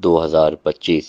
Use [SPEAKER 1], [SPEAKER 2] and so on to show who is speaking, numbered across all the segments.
[SPEAKER 1] 2025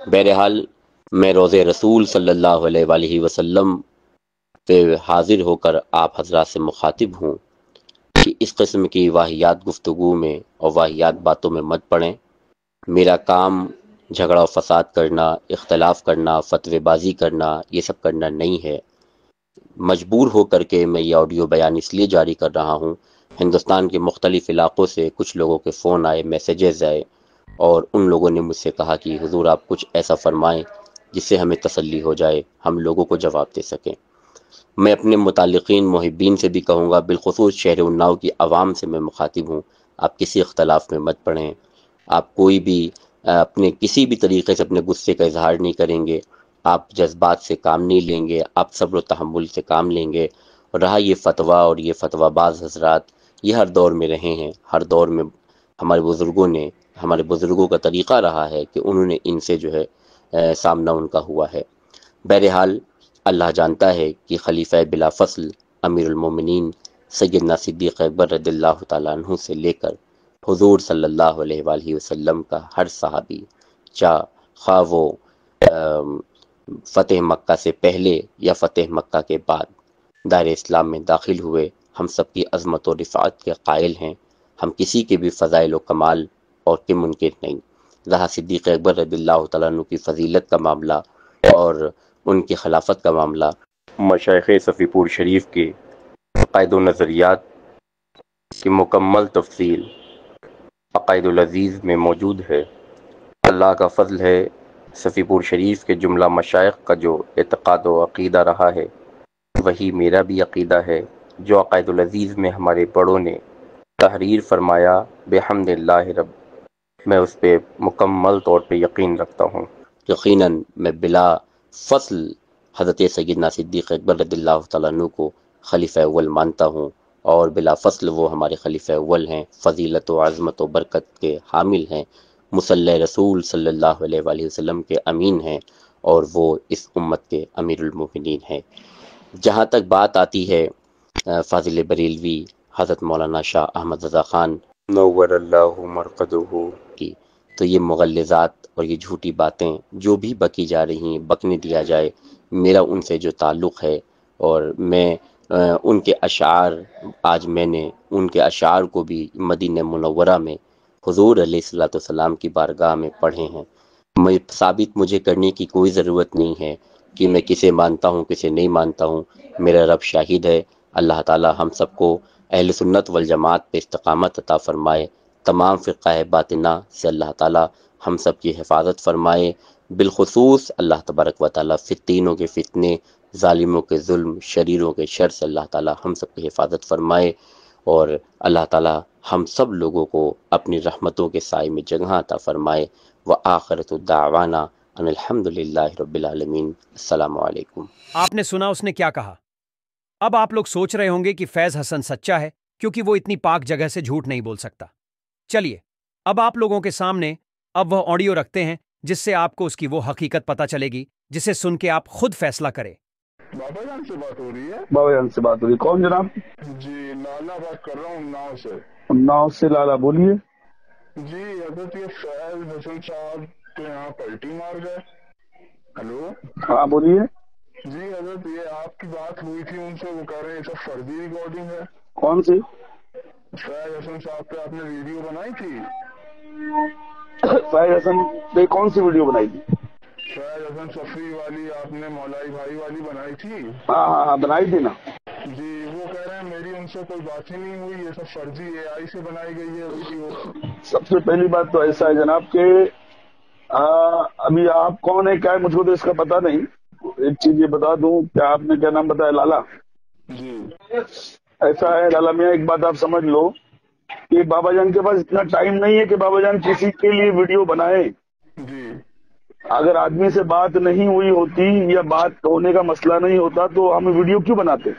[SPEAKER 1] بہرحال میں روض رسول صلی اللہ علیہ وآلہ وسلم پہ حاضر ہو کر آپ حضرات سے مخاطب ہوں کہ اس قسم کی واہیات گفتگو میں اور واہیات باتوں میں مت پڑیں۔ میرا کام جھگڑا و فساد کرنا، اختلاف کرنا، فتوی بازی کرنا، یہ سب کرنا نہیں ہے۔ مجبور ہو کر کے میں یہ آڈیو بیان اس لیے جاری کر رہا ہوں، ہندوستان کے مختلف علاقوں سے کچھ لوگوں کے فون آئے، میسیجز آئے، اور ان لوگوں نے مجھ سے کہا کہ حضور آپ کچھ ایسا فرمائیں جس سے ہمیں تسلی ہو جائے، ہم لوگوں کو جواب دے سکیں۔ میں اپنے متعلقین محبین سے بھی کہوں گا، بالخصوص شہر اناؤ کی عوام سے میں مخاطب ہوں، آپ کسی اختلاف میں مت پڑیں، آپ کوئی بھی اپنے کسی بھی طریقے سے اپنے غصے کا اظہار نہیں کریں گے، آپ جذبات سے کام نہیں لیں گے، آپ صبر و تحمل سے کام لیں گے۔ اور رہا یہ فتویٰ اور یہ فتویٰ باز حضرات، یہ ہر دور میں رہے ہیں، ہر دور میں ہمارے بزرگوں کا طریقہ رہا ہے کہ انہوں نے ان سے جو ہے سامنا ان کا ہوا ہے۔ بہرحال اللہ جانتا ہے کہ خلیفہ بلا فصل امیر المومنین سیدنا صدیق اکبر رضی اللہ تعالیٰ عنہ سے لے کر حضور صلی اللہ علیہ وآلہ وسلم کا ہر صحابی، خواہ وہ فتح مکہ سے پہلے یا فتح مکہ کے بعد دائرہ اسلام میں داخل ہوئے، ہم سب کی عظمت و رفعت کے قائل ہیں، ہم کسی کے بھی فضائل و کمال اور کے منکر نہیں۔ رہا صدیق اکبر رضی اللہ تعالیٰ عنہ کی فضیلت کا معاملہ اور ان کی خلافت کا معاملہ، مشائخ صفی پور شریف کے عقائد و نظریات کی مکمل تفصیل عقائد العزیز میں موجود ہے۔ اللہ کا فضل ہے، صفی پور شریف کے جملہ مشائخ کا جو اعتقاد و عقیدہ رہا ہے وہی میرا بھی عقیدہ ہے، جو عقائد العزیز میں ہمارے بڑوں نے تحریر فرمایا، بحمد اللہ رب، میں اس پہ مکمل طور پہ یقین رکھتا ہوں۔ یقیناً میں بلا فصل حضرت سیدنا صدیق اکبر رضی اللہ تعالیٰ عنہ کو خلیفہ اول مانتا ہوں، اور بلا فصل وہ ہمارے خلیفہ اول ہیں، فضیلت و عظمت و برکت کے حامل ہیں، مصلی رسول صلی اللہ علیہ وآلہ وسلم کے امین ہیں، اور وہ اس امت کے امیر المومنین ہیں۔ جہاں تک بات آتی ہے فاضل بریلوی حضرت مولانا شاہ احمد رضا خان نور اللہ مرقدہ کی، تو یہ مغلظات اور یہ جھوٹی باتیں جو بھی بکی جا رہی ہیں، بکنے دیا جائے، میرا ان سے جو تعلق ہے، اور میں ان کے اشعار، آج میں نے ان کے اشعار کو بھی مدینہ منورہ میں حضور علیہ الصلوۃ والسلام کی بارگاہ میں پڑھے ہیں۔ ثابت مجھے کرنے کی کوئی ضرورت نہیں ہے کہ میں کسے مانتا ہوں کسے نہیں مانتا ہوں، میرا رب شاہد ہے۔ اللہ تعالی ہم سب کو اہل سنت والجماعت پہ استقامت عطا فرمائے، تمام فرقہ باطنہ سے اللہ تعالی ہم سب کی حفاظت فرمائے، بالخصوص اللہ تبارک و تعالی فتینوں کے فتنے، ظالموں کے ظلم، شریروں کے شر سے اللہ تعالی ہم سب کی حفاظت فرمائے، اور اللہ تعالی ہم سب لوگوں کو اپنی رحمتوں کے سائے میں جگہ عطا فرمائے۔ وآخرۃ دعوانا ان الحمد للہ رب العالمین۔ السلام علیکم۔
[SPEAKER 2] آپ نے سنا اس نے کیا کہا؟ اب آپ لوگ سوچ رہے ہوں گے کہ فیض حسن سچا ہے کیونکہ وہ اتنی پاک جگہ سے جھوٹ نہیں بول سکتا۔ چلیے اب آپ لوگوں کے سامنے اب وہ آڈیو رکھتے ہیں جس سے آپ کو اس کی وہ حقیقت پتہ چلے گی جسے سن کے آپ خود فیصلہ کریں۔
[SPEAKER 3] بابا جان سے بات ہو رہی ہے؟
[SPEAKER 4] بابا جان سے بات ہو رہی ہے، کون جناب؟
[SPEAKER 3] جی لالا بات کر رہا ہوں اناؤ سے۔
[SPEAKER 4] اناؤ سے لالا، بولیے۔
[SPEAKER 3] جی حضرت یہ فیض حسن صاحب تو یہاں پلٹی مار گئے۔ ہلو،
[SPEAKER 4] ہاں بولیے۔
[SPEAKER 3] جی حضرت یہ آپ کی بات ہوئی تھی ان سے، وہ کہہ رہے ہیں یہ سب فرضی ریکارڈنگ ہے۔
[SPEAKER 4] کون سی؟
[SPEAKER 3] فیض حسن صاحب پہ آپ نے ویڈیو بنائی تھی؟
[SPEAKER 4] فیض حسن پہ کون سی ویڈیو بنائی تھی؟
[SPEAKER 3] فیض حسن صفی والی آپ نے مولائی بھائی والی بنائی تھی؟
[SPEAKER 4] ہاں ہاں ہاں بنائی تھی نا۔
[SPEAKER 3] جی وہ کہہ رہے ہیں میری ان سے کوئی بات ہی نہیں ہوئی، یہ سب فرضی اے آئی سے بنائی گئی ہے ویڈیو۔
[SPEAKER 4] سب سے پہلی بات تو ایسا ہے جناب کہ ابھی آپ کون ہے کیا ہے مجھ کو تو اس کا پتہ نہیں۔ ایک چیز یہ بتا دوں، کیا آپ نے کیا نام بتایا؟ لالا۔
[SPEAKER 3] جی
[SPEAKER 4] ایسا ہے لالا میاں، ایک بات آپ سمجھ لو کہ بابا جان کے پاس اتنا ٹائم نہیں ہے کہ بابا جان کسی کے لیے ویڈیو بنائے۔
[SPEAKER 3] جی
[SPEAKER 4] اگر آدمی سے بات نہیں ہوئی ہوتی یا بات ہونے کا مسئلہ نہیں ہوتا تو ہم ویڈیو کیوں بناتے؟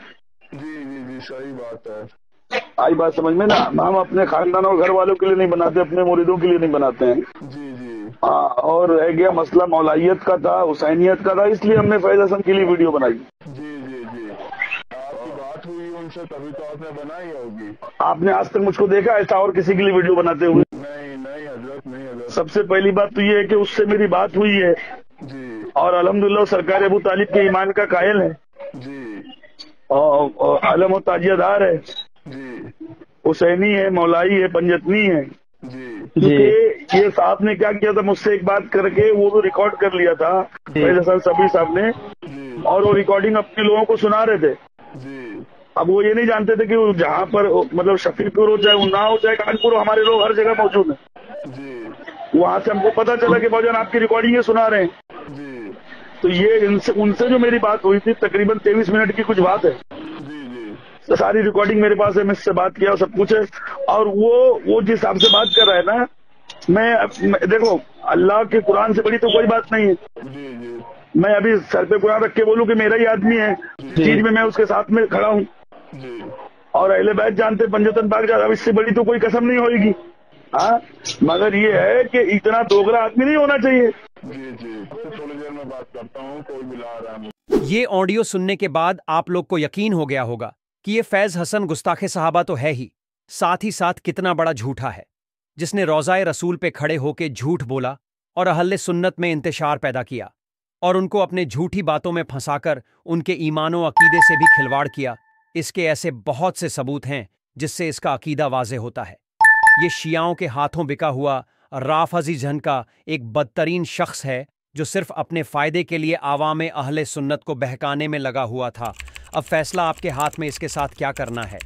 [SPEAKER 3] جی جی جی صحیح بات ہے۔
[SPEAKER 4] آئی بات سمجھ میں نا؟ ہم اپنے خاندان اور گھر والوں کے لیے نہیں بناتے، اپنے مریدوں کے لیے نہیں بناتے ہیں۔
[SPEAKER 3] جی جی
[SPEAKER 4] ہاں، اور رہ گیا مسئلہ مولائیت کا تھا، حسینیت کا تھا، اس لیے ہم نے فیض حسن کے لیے ویڈیو بنائی۔
[SPEAKER 3] جی جی جی آپ کی بات ہوئی ان سے تبھی تو آپ نے بنائی ہوگی۔
[SPEAKER 4] آپ نے آج تک مجھ کو دیکھا ایسا اور کسی کے لیے ویڈیو بناتے ہوئے؟
[SPEAKER 3] نہیں نہیں حضرت، نہیں حضرت۔
[SPEAKER 4] سب سے پہلی بات تو یہ ہے کہ اس سے میری بات ہوئی ہے اور الحمدللہ سرکار ابو طالب کے ایمان کا قائل ہے اور عالم و تاجیہ دار ہے، حسینی ہے، مولائی ہے، پنجتنی ہے۔ کیونکہ یہ صاحب نے کیا کیا تھا، مجھ سے ایک بات کر کے وہ تو ریکارڈ کر لیا تھا فیض حسن صفوی صاحب نے، اور وہ ریکارڈنگ اپنے لوگوں کو سنا رہے تھے۔ اب وہ یہ نہیں جانتے تھے کہ وہ جہاں پر مطلب شفیق پور ہو چاہے اناؤ ہو چاہے کانپور ہو، ہمارے لوگ ہر جگہ موجود ہیں۔ وہاں سے ہم کو پتا چلا کہ بھائی جان آپ کی ریکارڈنگ سنا رہے ہیں، تو یہ ان سے جو میری بات ہوئی تھی تقریباً 23 منٹ کی کچھ بات ہے، ساری ریکارڈنگ میرے پاس ہے، میں اس سے بات کیا سب کچھ ہے۔ اور وہ جس حساب سے بات کر رہا ہے نا، میں دیکھو اللہ کے قرآن سے بڑی تو کوئی بات نہیں ہے، میں ابھی سر پہ قرآن رکھ کے بولوں کہ میرا ہی آدمی ہے، چیز میں اس کے ساتھ میں کھڑا ہوں، اور اہل بیت جانتے پنجتن پاک جاتا، اب اس سے بڑی تو کوئی قسم نہیں ہوئے گی۔ ہاں مگر یہ ہے کہ اتنا دوگلا آدمی نہیں ہونا چاہیے۔
[SPEAKER 3] تھوڑی دیر میں بات کرتا ہوں، کوئی بلا رہا ہے۔
[SPEAKER 2] یہ آڈیو سننے کے بعد آپ لوگ کو یقین ہو گیا ہوگا کہ یہ فیض حسن گستاخ صحابہ تو ہے ہی ساتھ کتنا بڑا جھوٹا ہے، جس نے روضہ رسول پہ کھڑے ہو کے جھوٹ بولا اور اہل سنت میں انتشار پیدا کیا اور ان کو اپنے جھوٹی باتوں میں پھنسا کر ان کے ایمان و عقیدے سے بھی کھلواڑ کیا۔ اس کے ایسے بہت سے ثبوت ہیں جس سے اس کا عقیدہ واضح ہوتا ہے۔ یہ شیعوں کے ہاتھوں بکا ہوا رافضی جھن کا ایک بدترین شخص ہے جو صرف اپنے فائدے کے لیے عوام اہل سنت کو بہکانے میں لگا ہوا تھا۔ اب فیصلہ آپ کے ہاتھ میں اس کے ساتھ کیا کرنا ہے۔